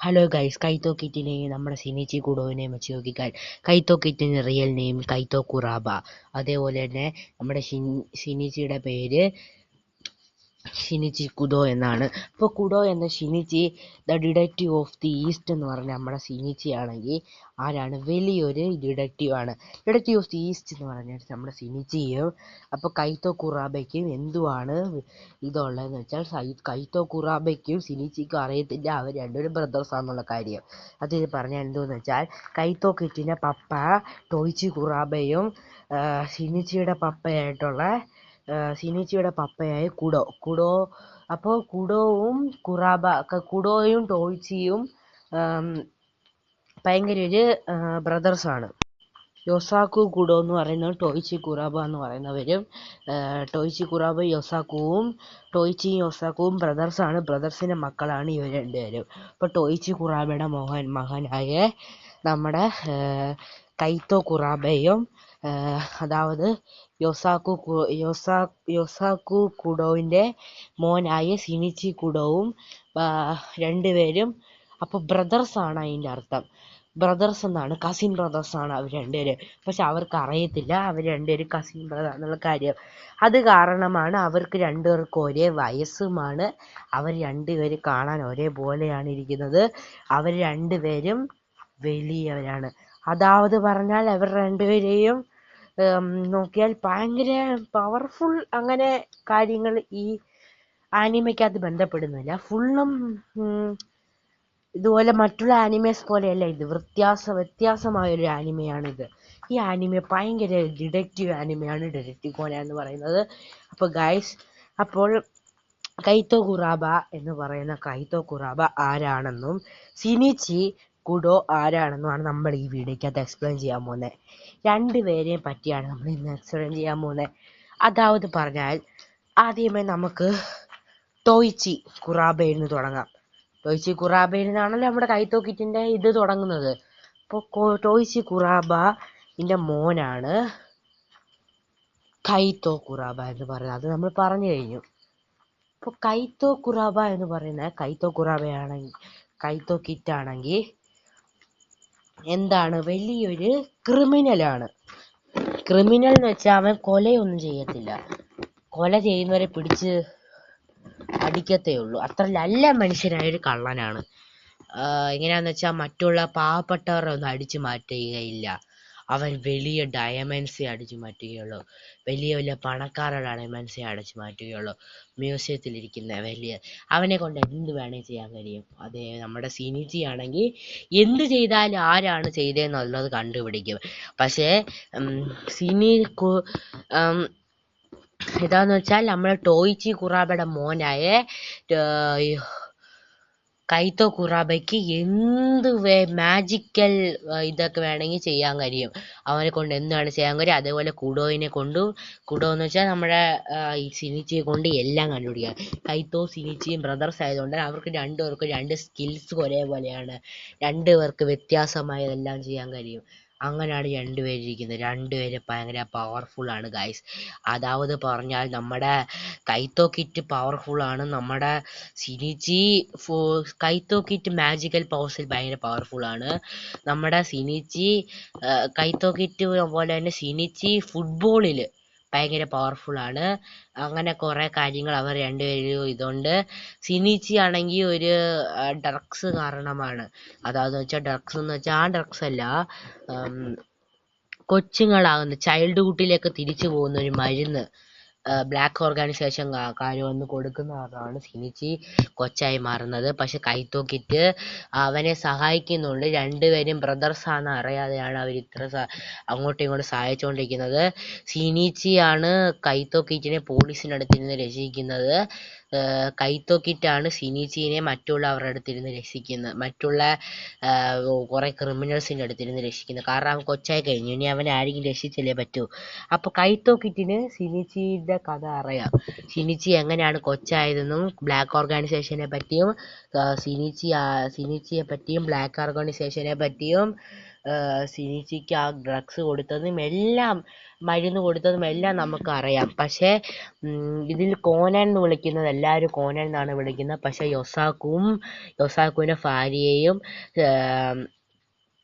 Hello guys, കൈത്തോ കിറ്റിനെയും നമ്മുടെ സിനിച്ചി കുഡോവിനെയും വെച്ച് നോക്കിക്കാൻ കൈത്തോ കിറ്റിന് real name കൈത്തോ കുറാബ. അതേപോലെ തന്നെ നമ്മുടെ സിനിച്ചിയുടെ പേര് ഷിനിച്ചി കുഡോ എന്നാണ്. അപ്പോൾ കുഡോ എന്ന Shinichi the detective of the east എന്ന് പറഞ്ഞ നമ്മുടെ ഷിനിച്ചി ആണെങ്കിൽ ആരാണ്? വലിയൊരു ഡിഡക്റ്റീവ് ആണ്. ഡിഡക്റ്റീവ് ഓഫ് ദി ഈസ്റ്റ് എന്ന് പറഞ്ഞാൽ നമ്മുടെ ഷിനിച്ചിയും അപ്പോൾ കൈത്തോ കുറാബയ്ക്കും എന്തുവാണ് ഇതുള്ളതെന്ന് വെച്ചാൽ കൈത്തോ കുറാബയ്ക്കും ഷിനിച്ചിക്കും അറിയത്തില്ല അവർ രണ്ടുപേരും ബ്രദേഴ്സ് ആണെന്നുള്ള കാര്യം. അത് പറഞ്ഞാൽ എന്തെന്ന് വെച്ചാൽ കൈത്തോ കിറ്റിൻ്റെ പപ്പ ടോയിച്ചി കുറാബയും ഷിനിച്ചിയുടെ പപ്പയായ കുഡോ. അപ്പോൾ കുഡോയും ടോയിച്ചിയും ഭയങ്കര ഒരു ബ്രദേഴ്സാണ്. യൊസാക്കു കുഡോ എന്ന് പറയുന്നവരും ടോയിച്ചി കുറാബ എന്ന് പറയുന്നവരും ടോയിച്ചി കുറാബയും ടോയിച്ചിയും യൊസാക്കുവും ബ്രദേഴ്സാണ്. ബ്രദേഴ്സിൻ്റെ മക്കളാണ് ഇവർ രണ്ടുപേരും. അപ്പോൾ ടോയിച്ചി കുറാബയുടെ മകനായ നമ്മുടെ കൈത്തോ കുറാബയും അതായത് യൊസാക്കു കുഡോവിൻ്റെ മോനായ ഷിനിച്ചി കുഡോവും രണ്ടുപേരും അപ്പോൾ ബ്രദേഴ്സാണ്. അതിൻ്റെ അർത്ഥം ബ്രദേഴ്സ് എന്നാണ്, കസിൻ ബ്രദേഴ്സാണ് അവർ രണ്ടുപേരും. പക്ഷെ അവർക്ക് അറിയത്തില്ല അവർ രണ്ടുപേരും കസിൻ ബ്രദർ എന്നുള്ള കാര്യം. അത് കാരണമാണ് അവർക്ക് രണ്ടുപേർക്കും ഒരേ വയസ്സുമാണ്. അവർ രണ്ടുപേരും കാണാൻ ഒരേപോലെയാണ് ഇരിക്കുന്നത്. അവർ രണ്ടുപേരും വലിയവരാണ്. അതായത് പറഞ്ഞാൽ അവർ രണ്ടുപേരെയും നോക്കിയാൽ ഭയങ്കര പവർഫുൾ അങ്ങനെ കാര്യങ്ങൾ ഈ ആനിമയ്ക്കകത്ത് ബന്ധപ്പെടുന്നില്ല. ഫുള്ളും ഇതുപോലെ മറ്റുള്ള ആനിമേസ് പോലെയല്ല, ഇത് വ്യത്യാസമായൊരു ആനിമയാണിത്. ഈ ആനിമ ഭയങ്കര ഡിഡക്റ്റീവ് ആനിമയാണ്, ഡിഡക്റ്റീവ് കോന എന്ന് പറയുന്നത്. അപ്പോൾ ഗൈസ്, അപ്പോൾ കൈത്തോ കുറാബ എന്ന് പറയുന്ന കൈത്തോ കുറാബ ആരാണെന്നും സിനിച്ചി കുഡോ ആരാണെന്നുമാണ് നമ്മൾ ഈ വീഡിയോക്കകത്ത് എക്സ്പ്ലെയിൻ ചെയ്യാൻ പോകുന്നത്. രണ്ടുപേരെയും പറ്റിയാണ് നമ്മൾ ഇന്ന് എക്സ്പ്ലെയിൻ ചെയ്യാൻ പോകുന്നത്. അതായത് പറഞ്ഞാൽ ആദ്യമേ നമുക്ക് ടോയിച്ചി കുറാബയിൽ നിന്ന് തുടങ്ങാം. ടോയിച്ചി കുറാബയിൽ നിന്നാണല്ലോ നമ്മുടെ കൈത്തോ കിറ്റിൻ്റെ ഇത് തുടങ്ങുന്നത്. അപ്പോൾ ടോയിച്ചി കുറാബൻ്റെ മോനാണ് കൈത്തോ കുറാബ എന്ന് പറയുന്നത്. അത് നമ്മൾ പറഞ്ഞു കഴിഞ്ഞു. അപ്പോൾ കൈത്തോ കുറാബ എന്ന് പറയുന്ന കൈത്തോ കിറ്റാണെങ്കിൽ എന്താണ്? വലിയൊരു ക്രിമിനലാണ്. ക്രിമിനൽ എന്ന് വെച്ചാൽ അവൻ കൊലയൊന്നും ചെയ്യത്തില്ല. കൊല ചെയ്യുന്നവരെ പിടിച്ച് അടിക്കത്തേ ഉള്ളൂ. അത്ര നല്ല മനുഷ്യനായൊരു കള്ളനാണ്. എങ്ങനെയാന്ന് വെച്ചാൽ മറ്റുള്ള പാവപ്പെട്ടവരെ ഒന്നും അടിച്ചു മാറ്റുകയില്ല. അവൻ വലിയ ഡയമണ്ട്സേ അടിച്ചു മാറ്റുകയുള്ളൂ. വലിയ പണക്കാരുടെ ഡയമണ്ട്സേ അടിച്ചു മാറ്റുകയുള്ളൂ. മ്യൂസിയത്തിലിരിക്കുന്ന അവനെ കൊണ്ട് എന്ത് വേണേൽ ചെയ്യാൻ കഴിയും. അതേ നമ്മുടെ സിനിച്ചി ആണെങ്കിൽ എന്ത് ചെയ്താലും ആരാണ് ചെയ്തതെന്നുള്ളത് കണ്ടുപിടിക്കും. പക്ഷേ ഇതാന്ന് വെച്ചാൽ നമ്മൾ ടോയിച്ചി കുറാബയുടെ മോനായ കൈത്തോ കുറാബയ്ക്ക് എന്ത് മാജിക്കൽ ഇതൊക്കെ വേണമെങ്കിൽ ചെയ്യാൻ കഴിയും. അവനെ കൊണ്ട് എന്താണ് ചെയ്യാൻ കഴിയും. അതേപോലെ കുഡോ എന്ന് വെച്ചാൽ നമ്മുടെ ഈ സിനിച്ചിയെ കൊണ്ട് എല്ലാം കണ്ടുപിടിക്കാം. കൈത്തോ സിനിച്ചിയും ബ്രദേഴ്സ് ആയതുകൊണ്ട് അവർക്ക് രണ്ടുപേർക്കും രണ്ട് സ്കിൽസ് ഒരേപോലെയാണ്. രണ്ടുപേർക്ക് വ്യത്യാസമായതെല്ലാം ചെയ്യാൻ കഴിയും. അങ്ങനെയാണ് രണ്ടുപേരിരിക്കുന്നത്. രണ്ടുപേരും ഭയങ്കര പവർഫുൾ ആണ് ഗൈസ്. അതായത് പറഞ്ഞാൽ നമ്മുടെ കൈത്തോ കിറ്റ് പവർഫുൾ ആണ്. നമ്മുടെ കൈത്തോ കിറ്റ് മാജിക്കൽ പവേഴ്സിൽ ഭയങ്കര പവർഫുൾ ആണ്. നമ്മുടെ കൈത്തോ കിറ്റ് പോലെ തന്നെ സിനിച്ചി ഫുട്ബോളിൽ ഭയങ്കര പവർഫുൾ ആണ്. അങ്ങനെ കുറേ കാര്യങ്ങൾ അവർ രണ്ടുപേരും ഇതുണ്ട്. സിനിച്ചി ആണെങ്കിൽ ഒരു ഡ്രഗ്സ് കാരണമാണ്. അതായത് വെച്ചാൽ ഡ്രഗ്സ് എന്ന് വെച്ചാൽ ആ ഡ്രഗ്സ് അല്ല, കൊച്ചുങ്ങളാകുന്ന ചൈൽഡ്ഹുഡിലേക്ക് തിരിച്ചു പോകുന്ന ഒരു മരുന്ന് ബ്ലാക്ക് ഓർഗനൈസേഷൻ വന്ന് കൊടുക്കുന്നതാണ് സിനിച്ചി കൊച്ചായി മാറുന്നത്. പക്ഷെ കൈത്തോ കിറ്റ് അവനെ സഹായിക്കുന്നുണ്ട്. രണ്ടുപേരും ബ്രദേഴ്സാണെന്ന് അറിയാതെയാണ് അവർ ഇത്ര അങ്ങോട്ടും ഇങ്ങോട്ടും സഹായിച്ചുകൊണ്ടിരിക്കുന്നത്. സിനിച്ചിയാണ് കൈത്തോ കിറ്റിനെ പോലീസിൻ്റെ അടുത്തിരുന്ന് രക്ഷിക്കുന്നത്. കൈത്തോ കിറ്റാണ് സിനിച്ചിനെ മറ്റുള്ളവരുടെ അടുത്തിരുന്ന് രക്ഷിക്കുന്നത്. മറ്റുള്ള കുറേ ക്രിമിനൽസിൻ്റെ അടുത്തിരുന്ന് രക്ഷിക്കുന്നത്. കാരണം അവൻ കൊച്ചായി കഴിഞ്ഞു. ഇനി അവനെ ആരെങ്കിലും രക്ഷിച്ചല്ലേ പറ്റൂ. അപ്പോൾ കൈത്തോ കിറ്റിന് സിനിച്ചിയുടെ കഥ അറിയാം. സിനിച്ചി എങ്ങനെയാണ് കൊച്ചായതെന്നും ബ്ലാക്ക് ഓർഗനൈസേഷനെ പറ്റിയും സിനിച്ചിയെ പറ്റിയും ബ്ലാക്ക് ഓർഗനൈസേഷനെ പറ്റിയും സിനിച്ചിക്ക് ആ ഡ്രഗ്സ് കൊടുത്തതും എല്ലാം മരുന്ന് കൊടുത്തതും എല്ലാം നമുക്കറിയാം. പക്ഷേ ഇതിൽ കോനൻ എന്ന് വിളിക്കുന്നത് എല്ലാവരും കോനൻ എന്നാണ് വിളിക്കുന്നത്. പക്ഷേ യൊസാക്കുവിൻ്റെ ഭാര്യയെയും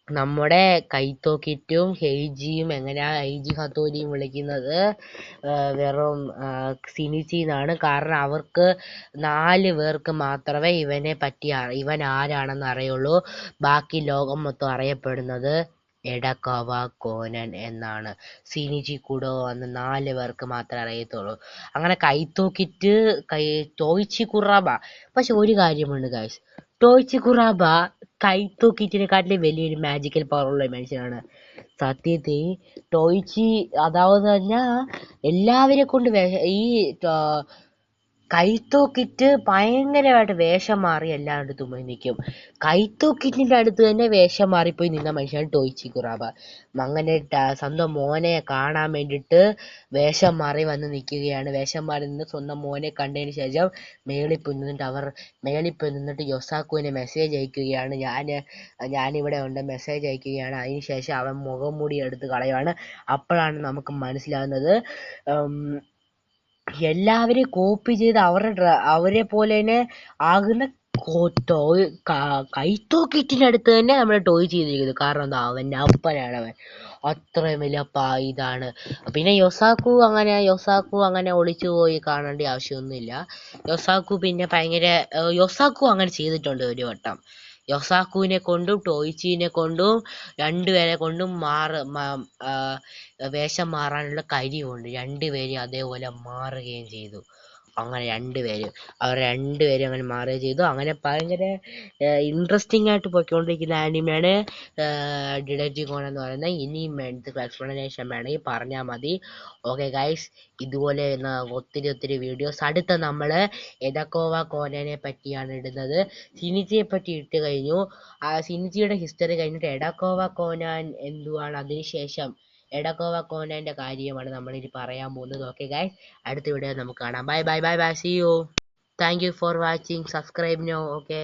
നമ്മുടെ കൈത്തോക്കിറ്റും ഹെയ്ജിയും എങ്ങനെയാ ഹെയ്ജി ഹത്തോരിയും വിളിക്കുന്നത് വെറും സിനിച്ചി എന്നാണ്. കാരണം അവർക്ക് 4 പേർക്ക് മാത്രമേ ഇവനെ പറ്റി ഇവൻ ആരാണെന്ന് അറിയുള്ളൂ. ബാക്കി ലോകം മൊത്തം അറിയപ്പെടുന്നത് എഡക്കാവ കോനൻ എന്നാണ്. സിനിച്ചി കുഡോ എന്ന് 4 പേർക്ക് മാത്രമേ അറിയത്തുള്ളൂ. അങ്ങനെ കൈത്തോക്കിറ്റ് ടോയിച്ചി കുറാബ. പക്ഷെ ഒരു കാര്യമുണ്ട് ഗൈസ്, ടോയിച്ചി കുറാബ കൈത്തോക്കിറ്റിനെക്കാട്ടിലും വലിയൊരു മാജിക്കൽ പവർ ഉള്ള മനുഷ്യനാണ്. സത്യത്തിൽ ടോയിച്ചി അതാവത് പറഞ്ഞാൽ എല്ലാവരെ കൊണ്ട് ഈ കൈത്തോക്കിറ്റ് ഭയങ്കരമായിട്ട് വേഷം മാറി എല്ലാവരുടെ മുമ്പിൽ നിൽക്കും. കൈത്തോക്കിറ്റിന്റെ അടുത്ത് തന്നെ വേഷം മാറിപ്പോയി നിന്ന മനുഷ്യനാണ് ടോയിച്ചി കുറാബ. അങ്ങനെ സ്വന്തം മോനെ കാണാൻ വേണ്ടിയിട്ട് വേഷം മാറി വന്ന് നിൽക്കുകയാണ്. വേഷം മാറി നിന്ന് സ്വന്തം മോനെ കണ്ടതിന് ശേഷം മേളിൽ പോയി നിന്നിട്ട് യൊസാക്കുവിനെ മെസ്സേജ് അയക്കുകയാണ്. ഞാനിവിടെ ഉണ്ട്, മെസ്സേജ് അയക്കുകയാണ്. അതിനുശേഷം അവൻ മുഖംമൂടി എടുത്ത് കളയുവാണ്. അപ്പോഴാണ് നമുക്ക് മനസ്സിലാകുന്നത് എല്ലാവരെയും കോപ്പി ചെയ്ത് അവരെ പോലെ തന്നെ ആകുന്ന കൈത്തോക്കിറ്റിന്റെ അടുത്ത് തന്നെ നമ്മൾ ടോയ് ചെയ്തിരിക്കുന്നത്. കാരണം എന്താ, അവൻ്റെ അപ്പനാണ് അവൻ. അത്രയും വലിയ ഇതാണ്. പിന്നെ യൊസാക്കു അങ്ങനെ ഒളിച്ചു പോയി കാണേണ്ട ആവശ്യമൊന്നുമില്ല. യൊസാക്കു അങ്ങനെ ചെയ്തിട്ടുണ്ട് ഒരു വട്ടം. യൊസാക്കുവിനെ കൊണ്ടും ടോയിച്ചിനെ കൊണ്ടും 2 പേരെ കൊണ്ടും വേഷം മാറാനുള്ള കഴിവുണ്ട്. 2 പേരും അതേപോലെ മാറുകയും ചെയ്തു. അങ്ങനെ 2 പേരും അങ്ങനെ മാറുകയും ചെയ്തു. അങ്ങനെ ഭയങ്കര ഇൻട്രസ്റ്റിംഗ് ആയിട്ട് പോയിക്കൊണ്ടിരിക്കുന്ന ആനിമയാണ് ഡിഡക്റ്റീവ് കോനൻ എന്ന് പറയുന്നത്. ഇനിയും എക്സ്പ്ലനേഷൻ വേണമെങ്കിൽ പറഞ്ഞാൽ മതി. ഓക്കെ ഗൈസ്, ഇതുപോലെ ഒത്തിരി വീഡിയോസ് അടുത്ത നമ്മൾ എഡക്കോവ കോനനെ പറ്റിയാണ് ഇടുന്നത്. സിനിച്ചിയെ പറ്റി ഇട്ട് കഴിഞ്ഞു. സിനിച്ചിയുടെ ഹിസ്റ്ററി കഴിഞ്ഞിട്ട് എഡക്കോവ കോനാൻ എന്തുവാണ്, അതിനുശേഷം എഡക്കോവ കോനന്റെ കാര്യമാണ് നമ്മൾ ഇനി പറയാൻ പോകുന്നത്. ഓക്കെ ഗൈസ്, അടുത്ത വീഡിയോ നമുക്ക് കാണാം. Bye, see you. Thank you for watching. Subscribe നോ. ഓക്കെ.